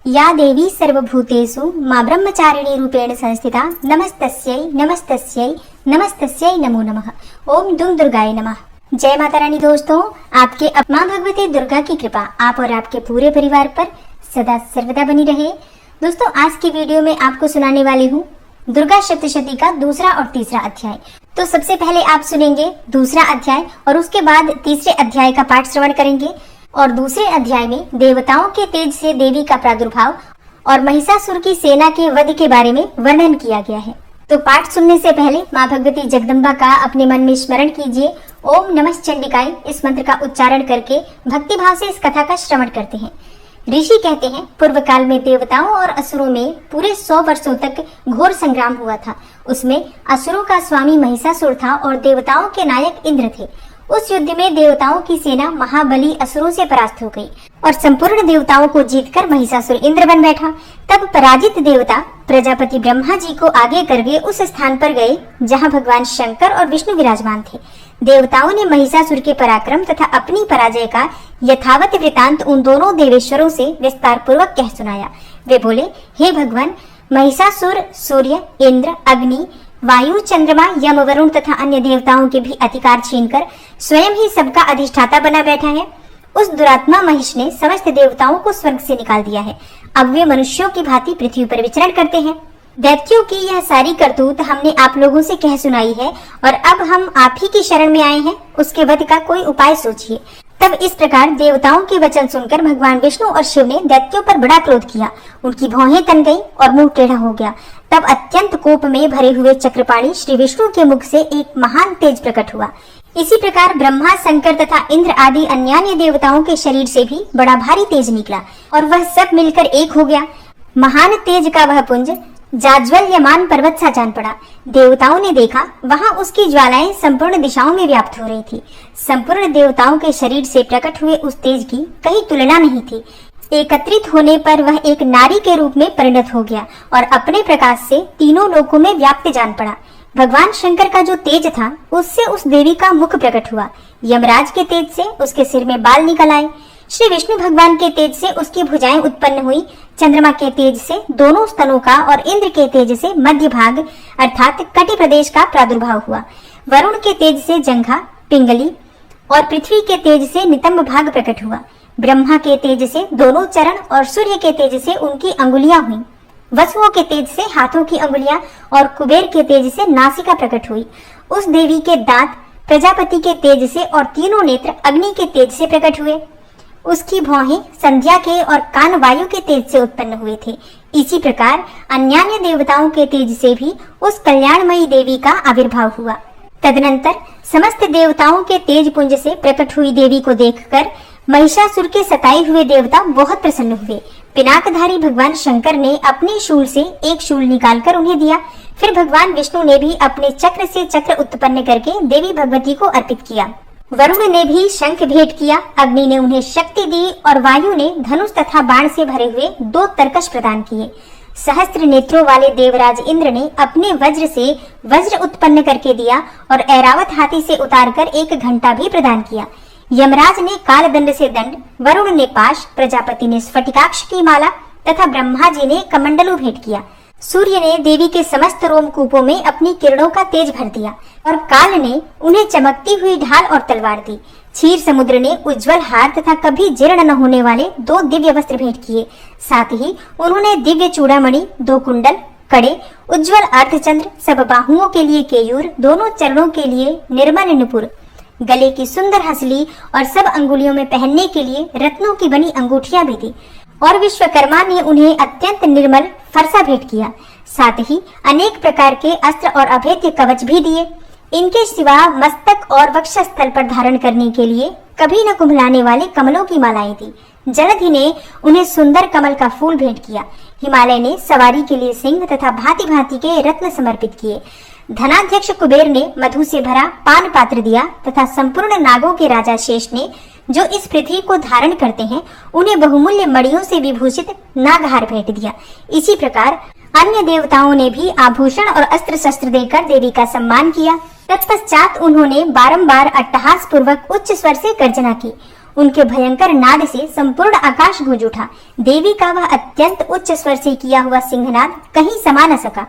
या देवी सर्वभूतेषु मां ब्रह्मचारिणी रूपेण संस्थिता नमस्तस्यै नमस्तस्यै नमस्तस्यै नमो नमः। ओम दुम दुर्गाय नमः। जय माता रानी। दोस्तों, आपके मां भगवती दुर्गा की कृपा आप और आपके पूरे परिवार पर सदा सर्वदा बनी रहे। दोस्तों, आज की वीडियो में आपको सुनाने वाली हूँ दुर्गा सप्तशती का दूसरा और तीसरा अध्याय। तो सबसे पहले आप सुनेंगे दूसरा अध्याय और उसके बाद तीसरे अध्याय का पाठ श्रवण करेंगे। और दूसरे अध्याय में देवताओं के तेज से देवी का प्रादुर्भाव और महिषासुर की सेना के वध के बारे में वर्णन किया गया है। तो पाठ सुनने से पहले माँ भगवती जगदम्बा का अपने मन में स्मरण कीजिए। ओम नमः चंडिकाय इस मंत्र का उच्चारण करके भक्ति भाव से इस कथा का श्रवण करते हैं। ऋषि कहते हैं, पूर्व काल में देवताओं और असुरों में पूरे 100 वर्षों तक घोर संग्राम हुआ था। उसमें असुरों का स्वामी महिषासुर था और देवताओं के नायक इंद्र थे। उस युद्ध में देवताओं की सेना महाबली असुरों से परास्त हो गई और संपूर्ण देवताओं को जीतकर महिषासुर इंद्र बन बैठा। तब पराजित देवता प्रजापति ब्रह्मा जी को आगे करके उस स्थान पर गए जहां भगवान शंकर और विष्णु विराजमान थे। देवताओं ने महिषासुर के पराक्रम तथा अपनी पराजय का यथावत वृतांत उन दोनों देवेश्वरों से विस्तार पूर्वक कह सुनाया। वे बोले, हे भगवान, महिषासुर सूर्य, इंद्र, अग्नि, वायु, चंद्रमा, यम, वरुण तथा अन्य देवताओं के भी अधिकार छीनकर स्वयं ही सबका अधिष्ठाता बना बैठा है। उस दुरात्मा महिष ने समस्त देवताओं को स्वर्ग से निकाल दिया है। अब वे मनुष्यों की भांति पृथ्वी पर विचरण करते हैं। दैत्यों की यह सारी करतूत हमने आप लोगों से कह सुनाई है और अब हम आप ही की शरण में आए हैं। उसके वध का कोई उपाय सोचिए। तब इस प्रकार देवताओं के वचन सुनकर भगवान विष्णु और शिव ने दैत्यों पर बड़ा क्रोध किया। उनकी भौहें तन गई और मुंह टेढ़ा हो गया। तब अत्यंत कोप में भरे हुए चक्रपाणी श्री विष्णु के मुख से एक महान तेज प्रकट हुआ। इसी प्रकार ब्रह्मा, शंकर तथा इंद्र आदि अन्यान्य देवताओं के शरीर से भी बड़ा भारी तेज निकला और वह सब मिलकर एक हो गया। महान तेज का वह पुंज जाज्वल्यमान पर्वत सा जान पड़ा। देवताओं ने देखा, वहां उसकी ज्वालाएं संपूर्ण दिशाओं में व्याप्त हो रही थी। संपूर्ण देवताओं के शरीर से प्रकट हुए उस तेज की कहीं तुलना नहीं थी। एकत्रित होने पर वह एक नारी के रूप में परिणत हो गया और अपने प्रकाश से तीनों लोकों में व्याप्त जान पड़ा। भगवान शंकर का जो तेज था उससे उस देवी का मुख प्रकट हुआ। यमराज के तेज से उसके सिर में बाल निकल आए। श्री विष्णु भगवान के तेज से उसकी भुजाएं उत्पन्न हुई। चंद्रमा के तेज से दोनों स्तनों का और इंद्र के तेज से मध्य भाग अर्थात कटि प्रदेश का प्रादुर्भाव हुआ। वरुण के तेज से जंघा, पिंगली और पृथ्वी के तेज से नितंब भाग प्रकट हुआ। ब्रह्मा के तेज से दोनों चरण और सूर्य के तेज से उनकी अंगुलियां हुई। वसुओं के तेज से हाथों की अंगुलियां और कुबेर के तेज से नासिका प्रकट हुई। उस देवी के दांत प्रजापति के तेज से और तीनों नेत्र अग्नि के तेज से प्रकट हुए। उसकी भौहें संध्या के और कान वायु के तेज से उत्पन्न हुए थे। इसी प्रकार अन्यान्य देवताओं के तेज से भी उस कल्याणमयी देवी का आविर्भाव हुआ। तदनंतर समस्त देवताओं के तेज पुंज से प्रकट हुई देवी को देखकर महिषासुर के सताए हुए देवता बहुत प्रसन्न हुए। पिनाकधारी भगवान शंकर ने अपने शूल से एक शूल निकालकर उन्हें दिया। फिर भगवान विष्णु ने भी अपने चक्र से चक्र उत्पन्न करके देवी भगवती को अर्पित किया। वरुण ने भी शंख भेंट किया। अग्नि ने उन्हें शक्ति दी और वायु ने धनुष तथा बाण से भरे हुए 2 तरकश प्रदान किए। सहस्त्र नेत्रों वाले देवराज इंद्र ने अपने वज्र से वज्र उत्पन्न करके दिया और ऐरावत हाथी से उतारकर एक घंटा भी प्रदान किया। यमराज ने कालदंड से दंड, वरुण ने पाश, प्रजापति ने स्फटिकाक्ष की माला तथा ब्रह्मा जी ने कमंडलू भेंट किया। सूर्य ने देवी के समस्त रोमकूपों में अपनी किरणों का तेज भर दिया और काल ने उन्हें चमकती हुई ढाल और तलवार दी। क्षीर समुद्र ने उज्जवल हार तथा कभी जीर्ण न होने वाले 2 दिव्य वस्त्र भेंट किए। साथ ही उन्होंने दिव्य चूड़ामणि, 2 कुंडल, कड़े, उज्जवल अर्धचंद्र, सब बाहुओं के लिए केयूर, दोनों चरणों के लिए निर्मल नुपुर, गले की सुंदर हंसली और सब अंगुलियों में पहनने के लिए रत्नों की बनी अंगूठियां भी दी। और विश्वकर्मा ने उन्हें अत्यंत निर्मल फरसा भेंट किया। साथ ही अनेक प्रकार के अस्त्र और अभेद्य कवच भी दिए। इनके सिवा मस्तक और वक्षस्थल पर धारण करने के लिए कभी न कुम्भलाने वाले कमलों की मालाएं दी। जलधि ने उन्हें सुंदर कमल का फूल भेंट किया। हिमालय ने सवारी के लिए सिंह तथा भांति भांति के रत्न समर्पित किए। धनाध्यक्ष कुबेर ने मधु से भरा पान पात्र दिया तथा संपूर्ण नागों के राजा शेष ने, जो इस पृथ्वी को धारण करते हैं, उन्हें बहुमूल्य मणियों से विभूषित नागहार भेंट दिया। इसी प्रकार अन्य देवताओं ने भी आभूषण और अस्त्र शस्त्र देकर देवी का सम्मान किया। तत्पश्चात उन्होंने बारंबार अट्टहास पूर्वक उच्च स्वर से गर्जना की। उनके भयंकर नाद से संपूर्ण आकाश गूंज उठा। देवी का वह अत्यंत उच्च स्वर से किया हुआ सिंहनाद कहीं समा न सका।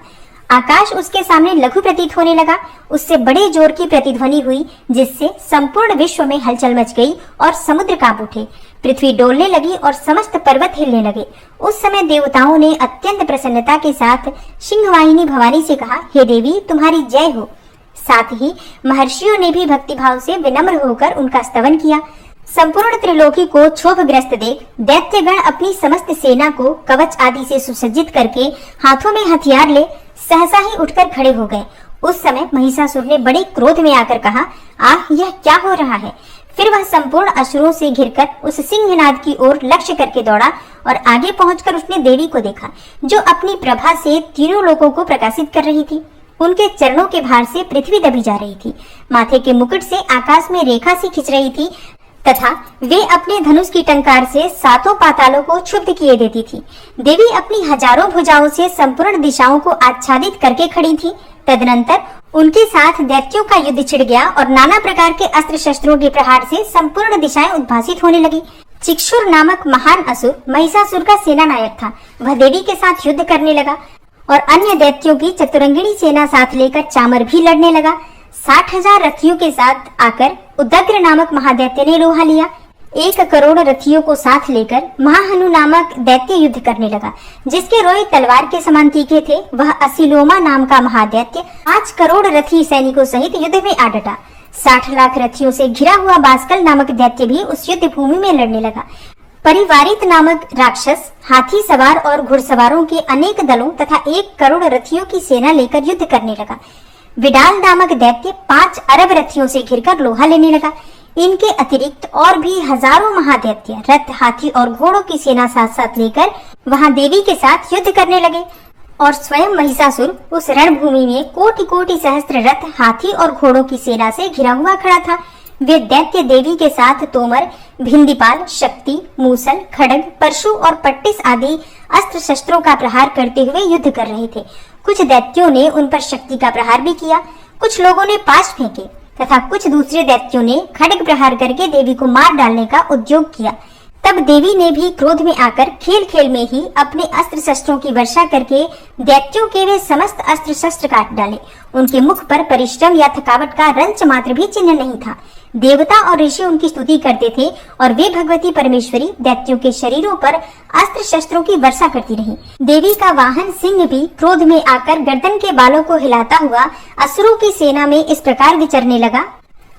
आकाश उसके सामने लघु प्रतीत होने लगा। उससे बड़े जोर की प्रतिध्वनि हुई, जिससे संपूर्ण विश्व में हलचल मच गई और समुद्र कांप उठे। पृथ्वी डोलने लगी और समस्त पर्वत हिलने लगे। उस समय देवताओं ने अत्यंत प्रसन्नता के साथ सिंहवाहिनी भवानी से कहा, हे देवी, तुम्हारी जय हो। साथ ही महर्षियों ने भी भक्तिभाव से विनम्र होकर उनका स्तवन किया। संपूर्ण त्रिलोकी को क्षोभग्रस्त देख दैत्यगण अपनी समस्त सेना को कवच आदि से सुसज्जित करके हाथों में हथियार ले सहसा ही उठकर खड़े हो गए। उस समय महिषासुर ने बड़े क्रोध में आकर कहा, आह, यह क्या हो रहा है। फिर वह संपूर्ण असुरों से घिरकर उस सिंहनाद की ओर लक्ष्य करके दौड़ा और आगे पहुंचकर उसने देवी को देखा, जो अपनी प्रभा से तीनों लोकों को प्रकाशित कर रही थी। उनके चरणों के भार से पृथ्वी दबी जा रही थी। माथे के मुकुट से आकाश में रेखा सी खिंच रही थी तथा वे अपने धनुष की टंकार से सातों पातालों को क्षुब्ध किए देती थी। देवी अपनी हजारों भुजाओं से संपूर्ण दिशाओं को आच्छादित करके खड़ी थी। तदनंतर उनके साथ दैत्यों का युद्ध छिड़ गया और नाना प्रकार के अस्त्र शस्त्रों के प्रहार से संपूर्ण दिशाएं उद्भासित होने लगी। चिक्षुर नामक महान असुर महिषासुर का सेना नायक था। वह देवी के साथ युद्ध करने लगा और अन्य दैत्यों की चतुरंगिणी सेना साथ लेकर चामर भी लड़ने लगा। 60,000 रथियों के साथ आकर उदग्र नामक महादैत्य ने लोहा लिया। 1 करोड़ रथियों को साथ लेकर महाहनु नामक दैत्य युद्ध करने लगा, जिसके रोए तलवार के समान तीखे थे। वह असिलोमा नाम का महादैत्य 5 करोड़ रथी सैनिकों सहित युद्ध में आ डटा। 60 लाख रथियों से घिरा हुआ बास्कल नामक दैत्य भी उस युद्ध भूमि में लड़ने लगा। परिवारित नामक राक्षस हाथी सवार और घुड़सवारों के अनेक दलों तथा 1 करोड़ रथियों की सेना लेकर युद्ध करने लगा। विडाल नामक दैत्य 5 अरब रथियों से घिरकर लोहा लेने लगा। इनके अतिरिक्त और भी हजारों महादैत्य रथ, हाथी और घोड़ों की सेना साथ साथ लेकर वहां देवी के साथ युद्ध करने लगे और स्वयं महिषासुर उस रणभूमि में कोटि कोटि सहस्त्र रथ, हाथी और घोड़ों की सेना से घिरा हुआ खड़ा था। वे दैत्य देवी के साथ तोमर, भिंदीपाल, शक्ति, मूसल, खड्ग, परशु और पट्टिस आदि अस्त्र शस्त्रों का प्रहार करते हुए युद्ध कर रहे थे। कुछ दैत्यों ने उन पर शक्ति का प्रहार भी किया, कुछ लोगों ने पाश फेंके तथा कुछ दूसरे दैत्यों ने खड्ग प्रहार करके देवी को मार डालने का उद्योग किया। तब देवी ने भी क्रोध में आकर खेल खेल में ही अपने अस्त्र शस्त्रों की वर्षा करके दैत्यों के वे समस्त अस्त्र शस्त्र काट डाले। उनके मुख पर परिश्रम या थकावट का रंच मात्र भी चिन्ह नहीं था। देवता और ऋषि उनकी स्तुति करते थे और वे भगवती परमेश्वरी दैत्यों के शरीरों पर अस्त्र शस्त्रों की वर्षा करती रही। देवी का वाहन सिंह भी क्रोध में आकर गर्दन के बालों को हिलाता हुआ असुरों की सेना में इस प्रकार विचरने लगा,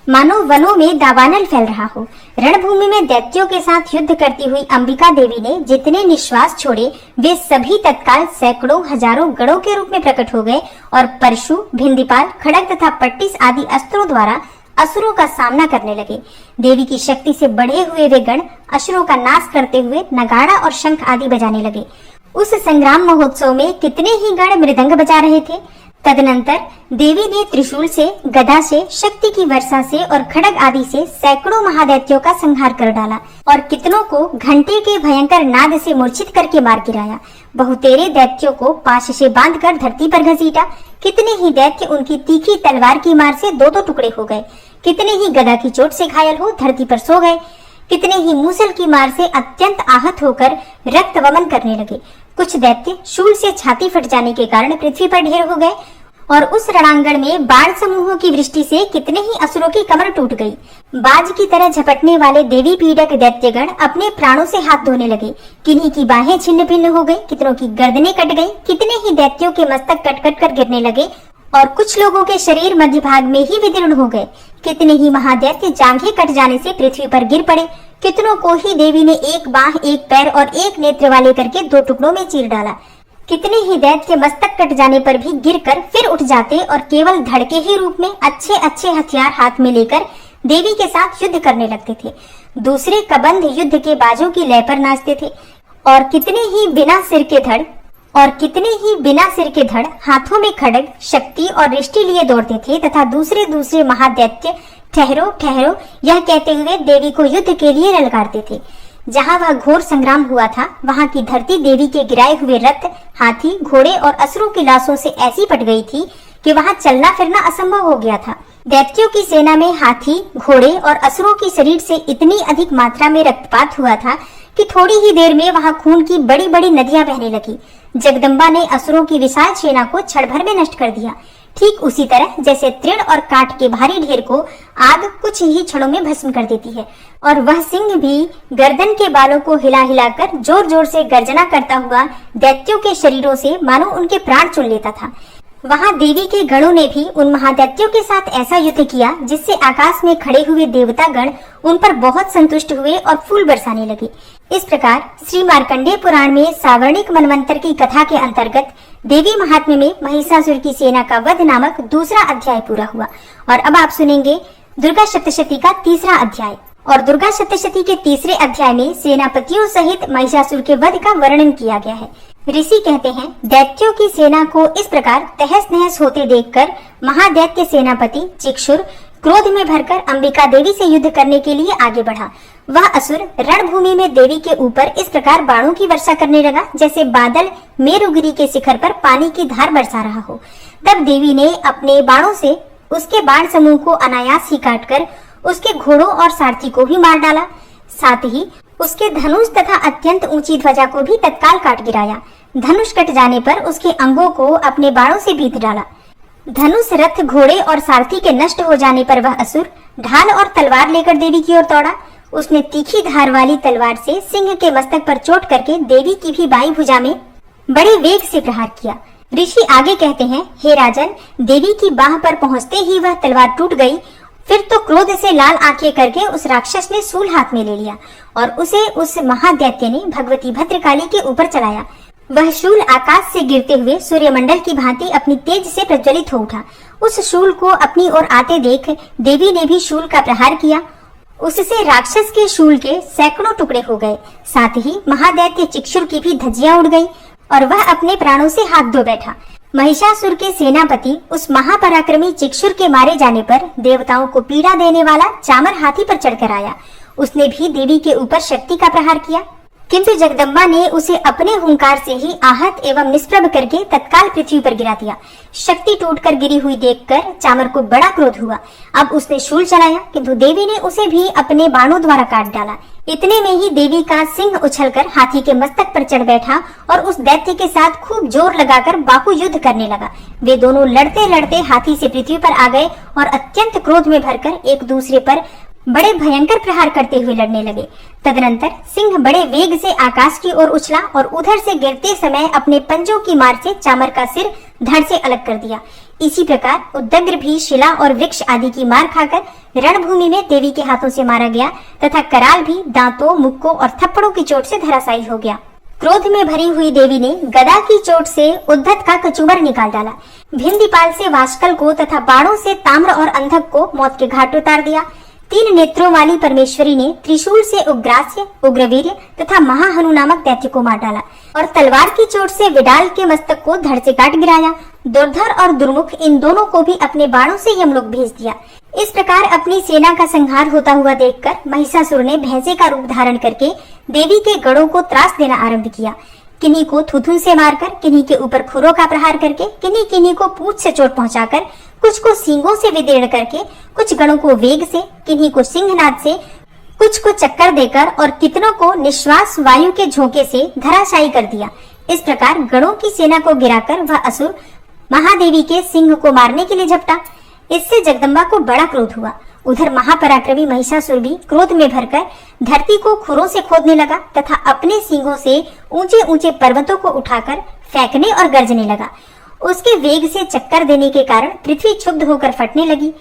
मानो वनों में दावानल फैल रहा हो। रणभूमि में दैत्यों के साथ युद्ध करती हुई अंबिका देवी ने जितने निश्वास छोड़े, वे सभी तत्काल सैकड़ों हजारों गणों के रूप में प्रकट हो गए और परशु, भिंदीपाल, खड्ग तथा पट्टिस आदि अस्त्रों द्वारा असुरों का सामना करने लगे। देवी की शक्ति से बढ़े हुए वे गण असुरों का नाश करते हुए नगाड़ा और शंख आदि बजाने लगे। उस संग्राम महोत्सव में कितने ही गण मृदंग बजा रहे थे। तदनंतर देवी ने त्रिशूल से, गदा से, शक्ति की वर्षा से और खड्ग आदि से सैकड़ों महादैत्यों का संहार कर डाला और कितनों को घंटे के भयंकर नाद से मूर्छित करके मार गिराया। बहुतेरे दैत्यों को पाश से बांधकर धरती पर घसीटा। कितने ही दैत्य उनकी तीखी तलवार की मार से दो टुकड़े हो गए। कितने ही गदा की चोट से घायल हो धरती पर सो गए। कितने ही मूसल की मार से अत्यंत आहत होकर रक्त वमन करने लगे। कुछ दैत्य शूल से छाती फट जाने के कारण पृथ्वी पर ढेर हो गए और उस रणांगण में बाण समूहों की वृष्टि से कितने ही असुरों की कमर टूट गई। बाज की तरह झपटने वाले देवी पीड़क दैत्यगण अपने प्राणों से हाथ धोने लगे। किन्हीं की बाहें छिन्न भिन्न हो गई, कितनों की गर्दनें कट गई। कितने ही दैत्यों के मस्तक कट कट कर गिरने लगे और कुछ लोगों के शरीर मध्य भाग में ही विदीर्ण हो गए। कितने ही महादैत्य जांघें कट जाने से पृथ्वी पर गिर पड़े। कितनों को ही देवी ने एक बाह, एक पैर और एक नेत्र वाले करके दो टुकड़ों में चीर डाला। कितने ही दैत्य मस्तक कट जाने पर भी गिरकर फिर उठ जाते और केवल धड़के ही रूप में अच्छे अच्छे हथियार हाथ में लेकर देवी के साथ युद्ध करने लगते थे। दूसरे कबंध युद्ध के बाजों की लय पर नाचते थे और कितने ही बिना सिर के धड़ हाथों में खड्ग, शक्ति और रिष्टि लिए दौड़ते थे तथा दूसरे दूसरे महादैत्य ठहरो ठहरो यह कहते हुए देवी को युद्ध के लिए ललकारते थे। जहाँ वह घोर संग्राम हुआ था, वहाँ की धरती देवी के गिराए हुए रथ, हाथी, घोड़े और असुरों की लाशों से ऐसी पट गई थी कि वहाँ चलना फिरना असंभव हो गया था। दैत्यों की सेना में हाथी, घोड़े और असुरों के शरीर से इतनी अधिक मात्रा में रक्तपात हुआ था कि थोड़ी ही देर में वहां खून की बड़ी बड़ी नदियां बहने लगी। जगदम्बा ने असुरों की विशाल सेना को क्षण भर में नष्ट कर दिया, ठीक उसी तरह जैसे तृण और काठ के भारी ढेर को आग कुछ ही क्षणों में भस्म कर देती है। और वह सिंह भी गर्दन के बालों को हिला हिलाकर जोर जोर से गर्जना करता हुआ दैत्यों के शरीरों से मानो उनके प्राण चुन लेता था। वहां देवी के गणों ने भी उन महादैत्यों के साथ ऐसा युद्ध किया जिससे आकाश में खड़े हुए देवता गण उन पर बहुत संतुष्ट हुए और फूल बरसाने लगे। इस प्रकार श्री मार्कंडेय पुराण में सावर्णिक मनवंतर की कथा के अंतर्गत देवी महात्म्य में महिषासुर की सेना का वध नामक दूसरा अध्याय पूरा हुआ। और अब आप सुनेंगे दुर्गा सप्तशती का तीसरा अध्याय। और दुर्गा सप्तशती के तीसरे अध्याय में सेनापतियों सहित महिषासुर के वध का वर्णन किया गया है। ऋषि कहते हैं, दैत्यों की सेना को इस प्रकार तहस नहस होते देखकर महादैत्य सेनापति चिक्षुर क्रोध में भरकर अंबिका देवी से युद्ध करने के लिए आगे बढ़ा। वह असुर रणभूमि में देवी के ऊपर इस प्रकार बाणों की वर्षा करने लगा जैसे बादल मेरुगिरी के शिखर पर पानी की धार बरसा रहा हो। तब देवी ने अपने बाणों से उसके बाण समूह को अनायास ही काटकर उसके घोड़ों और सारथी को भी मार डाला। साथ ही उसके धनुष तथा अत्यंत ऊंची ध्वजा को भी तत्काल काट गिराया। धनुष कट जाने पर उसके अंगों को अपने बाणों से बीत डाला। धनुष, रथ, घोड़े और सारथी के नष्ट हो जाने पर वह असुर ढाल और तलवार लेकर देवी की ओर दौड़ा। उसने तीखी धार वाली तलवार से सिंह के मस्तक पर चोट करके देवी की भी बाई भुजा में बड़े वेग से प्रहार किया। ऋषि आगे कहते हैं, हे राजन, देवी की बाह पर पहुंचते ही वह तलवार टूट गई। फिर तो क्रोध से लाल आंखें करके उस राक्षस ने सूल हाथ में ले लिया और उसे उस महादैत्य ने भगवती भद्रकाली के ऊपर चलाया। वह शूल आकाश से गिरते हुए सूर्यमंडल की भांति अपनी तेज से प्रज्वलित हो उठा। उस शूल को अपनी ओर आते देख देवी ने भी शूल का प्रहार किया। उससे राक्षस के शूल के सैकड़ों टुकड़े हो गए। साथ ही महादैत्य चिक्षुर की भी धज्जियां उड़ गई और वह अपने प्राणों से हाथ धो बैठा। महिषासुर के सेनापति उस महापराक्रमी चिक्षुर के मारे जाने पर देवताओं को पीड़ा देने वाला चामर हाथी पर चढ़कर आया। उसने भी देवी के ऊपर शक्ति का प्रहार किया, किंतु जगदम्बा ने उसे अपने हुंकार से ही आहत एवं निष्प्रभ करके तत्काल पृथ्वी पर गिरा दिया। शक्ति टूटकर गिरी हुई देखकर चामर को बड़ा क्रोध हुआ। अब उसने शूल चलाया, किंतु देवी ने उसे भी अपने बाणों द्वारा काट डाला। इतने में ही देवी का सिंह उछलकर हाथी के मस्तक पर चढ़ बैठा और उस दैत्य के साथ खूब जोर लगाकर बाहु युद्ध करने लगा। वे दोनों लड़ते लड़ते हाथी से पृथ्वी पर आ गए और अत्यंत क्रोध में भरकर एक दूसरे पर बड़े भयंकर प्रहार करते हुए लड़ने लगे। तदनंतर सिंह बड़े वेग से आकाश की ओर उछला और उधर से गिरते समय अपने पंजों की मार से चामर का सिर धड़ से अलग कर दिया। इसी प्रकार उद्दग्र भी शिला और वृक्ष आदि की मार खाकर रणभूमि में देवी के हाथों से मारा गया तथा कराल भी दांतों, मुक्कों और थप्पड़ों की चोट से धराशायी हो गया। क्रोध में भरी हुई देवी ने गदा की चोट से उद्धत का कचूमर निकाल डाला। भिंदीपाल से वाष्कल को तथा बाणों से ताम्र और अंधक को मौत के घाट उतार दिया। 3 नेत्रों वाली परमेश्वरी ने त्रिशूल से उग्रास्य, उग्रवीर्य तथा महाहनु नामक दैत्य को मार डाला और तलवार की चोट से विडाल के मस्तक को धड़ से काट गिराया। दुर्धर और दुर्मुख इन दोनों को भी अपने बाणों से यमलोक भेज दिया। इस प्रकार अपनी सेना का संहार होता हुआ देखकर महिषासुर ने भैंसे का रूप धारण करके देवी के गढ़ों को त्रास देना आरंभ किया। किन्हीं को थुथुन से मारकर, किन्हीं के ऊपर खुरों का प्रहार करके, किन्हीं किन्हीं को पूंछ से चोट पहुंचाकर, कुछ को सींगों से विदीर्ण करके, कुछ गणों को वेग से, किन्हीं को सिंहनाद से, कुछ को चक्कर देकर और कितनों को निश्वास वायु के झोंके से धराशायी कर दिया। इस प्रकार गणों की सेना को गिराकर वह असुर महादेवी के सिंह को मारने के लिए झपटा। इससे जगदम्बा को बड़ा क्रोध हुआ। उधर महापराक्रमी महिषासुर भी क्रोध में भरकर धरती को खुरों से खोदने लगा तथा अपने सींगों से ऊंचे ऊंचे पर्वतों को उठाकर फेंकने और गरजने लगा। उसके वेग से चक्कर देने के कारण पृथ्वी क्षुब्ध होकर फटने लगी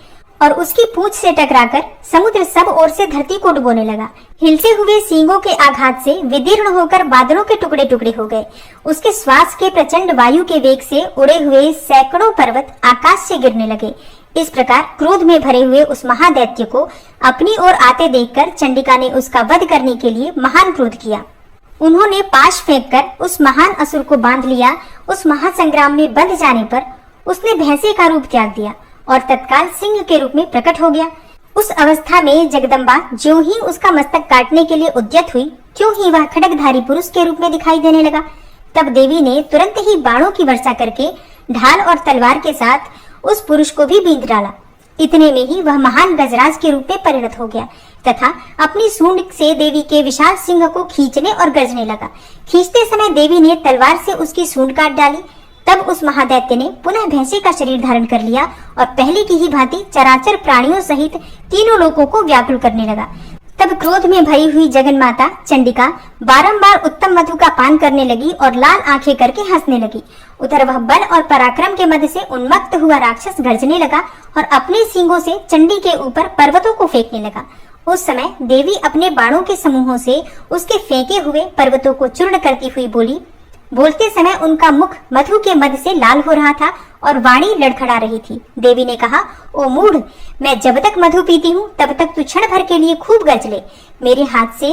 और उसकी पूंछ से टकराकर समुद्र सब ओर से धरती को डुबोने लगा। हिलते हुए सींगों के आघात से विदीर्ण होकर बादलों के टुकड़े टुकड़े हो गए। उसके श्वास के प्रचंड वायु के वेग से उड़े हुए सैकड़ों पर्वत आकाश से गिरने लगे। इस प्रकार क्रोध में भरे हुए उस महादैत्य को अपनी ओर आते देखकर चंडिका ने उसका वध करने के लिए महान क्रोध किया। उन्होंने पाश फेंककर उस महान असुर को बांध लिया। उस महासंग्राम में बंध जाने पर उसने भैंसे का रूप त्याग दिया और तत्काल सिंह के रूप में प्रकट हो गया। उस अवस्था में जगदम्बा ज्यों ही उसका मस्तक काटने के लिए उद्यत हुई, त्यों ही वह खड्गधारी पुरुष के रूप में दिखाई देने लगा। तब देवी ने तुरंत ही बाणों की वर्षा करके ढाल और तलवार के साथ उस पुरुष को भी बींध डाला। इतने में ही वह महान गजराज के रूप में परिणत हो गया तथा अपनी सूंड से देवी के विशाल सिंह को खींचने और गरजने लगा। खींचते समय देवी ने तलवार से उसकी सूंड काट डाली। तब उस महादैत्य ने पुनः भैंसे का शरीर धारण कर लिया और पहले की ही भांति चराचर प्राणियों सहित तीनों लोगों को व्याकुल करने लगा। तब क्रोध में भरी हुई जगन माता चंडिका बारंबार उत्तम मधु का पान करने लगी और लाल आंखें करके हंसने लगी। उधर वह बल और पराक्रम के मद से उन्मत्त हुआ राक्षस गर्जने लगा और अपने सींगों से चंडी के ऊपर पर्वतों को फेंकने लगा। उस समय देवी अपने बाणों के समूहों से उसके फेंके हुए पर्वतों को चूर्ण करती हुई बोली। बोलते समय उनका मुख मधु के मद से लाल हो रहा था और वाणी लड़खड़ा रही थी। देवी ने कहा, ओ मूढ़, मैं जब तक मधु पीती हूँ तब तक तू क्षण भर के लिए खूब गर्ज ले। मेरे हाथ से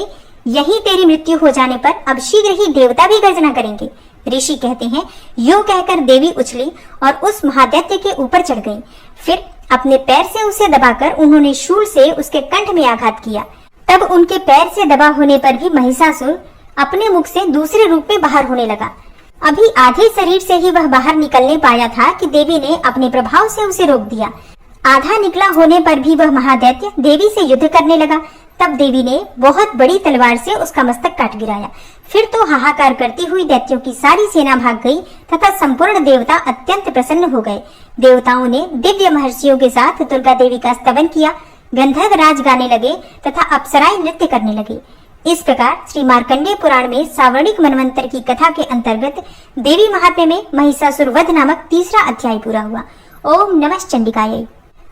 यही तेरी मृत्यु हो जाने पर अब शीघ्र ही देवता भी गर्जना करेंगे। ऋषि कहते हैं, यो कहकर देवी उछली और उस महादैत्य के ऊपर चढ़ गई। फिर अपने पैर से उसे दबाकर उन्होंने शूल से उसके कंठ में आघात किया। तब उनके पैर से दबा होने पर भी महिषासुर अपने मुख से दूसरे रूप में बाहर होने लगा। अभी आधे शरीर से ही वह बाहर निकलने पाया था कि देवी ने अपने प्रभाव से उसे रोक दिया। आधा निकला होने पर भी वह महादैत्य देवी से युद्ध करने लगा। तब देवी ने बहुत बड़ी तलवार से उसका मस्तक काट गिराया। फिर तो हाहाकार करती हुई दैत्यों की सारी सेना भाग गई तथा संपूर्ण देवता अत्यंत प्रसन्न हो गए। देवताओं ने दिव्य महर्षियों के साथ दुर्गा देवी का स्तवन किया। गंधर्व राज गाने लगे तथा अप्सराएं नृत्य करने लगे। इस प्रकार श्री मार्कंडेय पुराण में सावर्णिक मनवंतर की कथा के अंतर्गत देवी महात्म्य में महिषासुर वध नामक तीसरा अध्याय पूरा हुआ। ओम नमः चंडिकायै।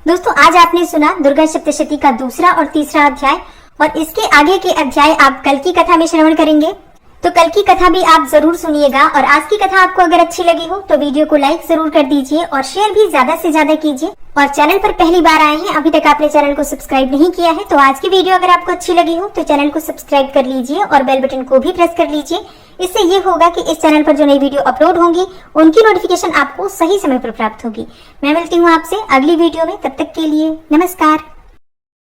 दोस्तों, आज आपने सुना दुर्गा सप्तशती का दूसरा और तीसरा अध्याय और इसके आगे के अध्याय आप कल की कथा में श्रवण करेंगे। तो कल की कथा भी आप जरूर सुनिएगा और आज की कथा आपको अगर अच्छी लगी हो तो वीडियो को लाइक जरूर कर दीजिए और शेयर भी ज्यादा से ज्यादा कीजिए। और चैनल पर पहली बार आए हैं, अभी तक आपने चैनल को सब्सक्राइब नहीं किया है, तो आज की वीडियो अगर आपको अच्छी लगी हो तो चैनल को सब्सक्राइब कर लीजिए और बेल बटन को भी प्रेस कर लीजिए। इससे ये होगा कि इस चैनल पर जो नई वीडियो अपलोड होंगी उनकी नोटिफिकेशन आपको सही समय पर प्राप्त होगी। मैं मिलती हूँ आपसे अगली वीडियो में, तब तक के लिए नमस्कार।